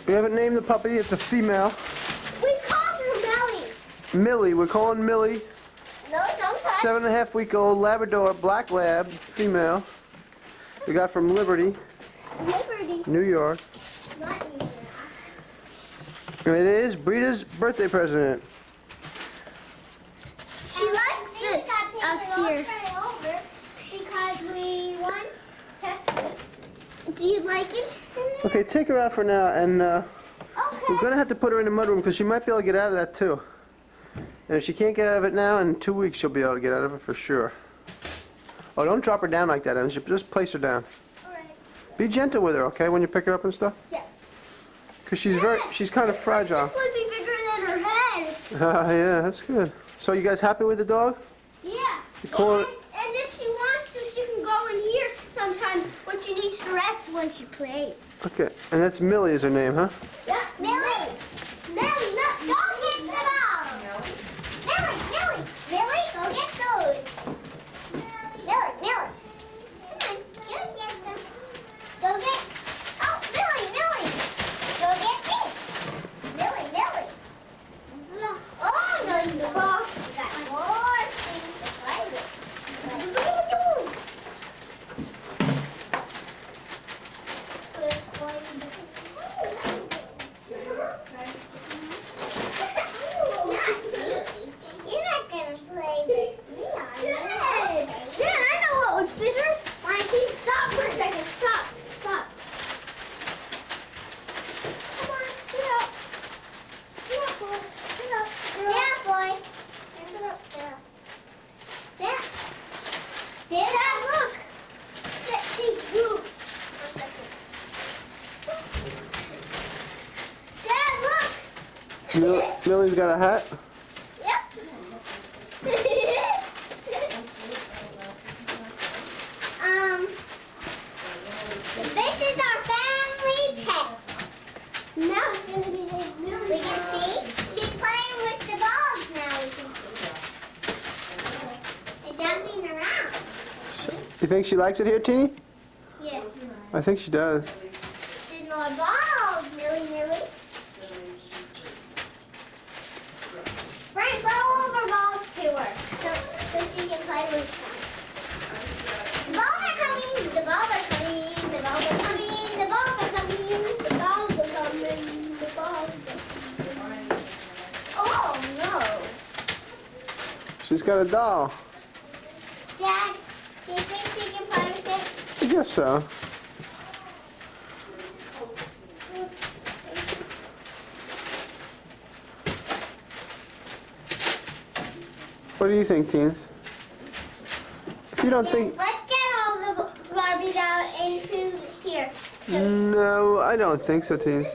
We haven't named the puppy. It's a female. We called her Millie. Millie. We're calling Millie. No, don't touch. 7.5-week-old Labrador Black Lab female. We got from Liberty, Liberty. New York. Not New York. And it is Britta's birthday present. She likes this up here. Because we want to test it. Do you like it? Okay, take her out for now, and Okay. we're gonna have to put her in the mudroom because she might be able to get out of that too. And if she can't get out of it now, in 2 weeks she'll be able to get out of it for sure. Oh, don't drop her down like that, and just place her down. Alright. Be gentle with her, okay, when you pick her up and stuff. Yeah. Because she's kind of fragile. This would be bigger than her head. Yeah, that's good. So you guys happy with the dog? Yeah. You call it. And if she wants to, she can go in here sometimes when she needs to rest when she plays. Okay, and that's Millie is her name, huh? Yeah. Millie! Millie, no, go get the ball! Millie, Millie, Millie, go get those! Millie, Millie! Come on, go get them. Go get... Oh, Millie, Millie! Go get this! Millie, Millie! Oh, no, you got more things to play with. What are you doing? You're not gonna play with me, are you? Dad, I know what would fit her. Monty, stop for a second. Stop. Stop. Come on, sit up. Sit up, boy. Sit up. Sit up, boy. Sit up. Sit up. Dad. Dad, look. She's moved. One second. Dad, look. Millie's got a hat. Yep. This is our family pet. Now it's gonna be the new. We can see she's playing with the balls now. We can see. And jumping around. You think she likes it here, Teeny? Yeah. I think she does. There's more balls, Millie, Millie. Frank, throw over balls to her so she can play with them. The balls are coming, the balls are coming, the balls are coming, the balls are coming, the balls are coming, the balls are coming. Oh no. She's got a doll. Dad, do you think she can play with it? I guess so. What do you think, teens? If you don't think... Let's get all the Barbies out into here. No, I don't think so, teens.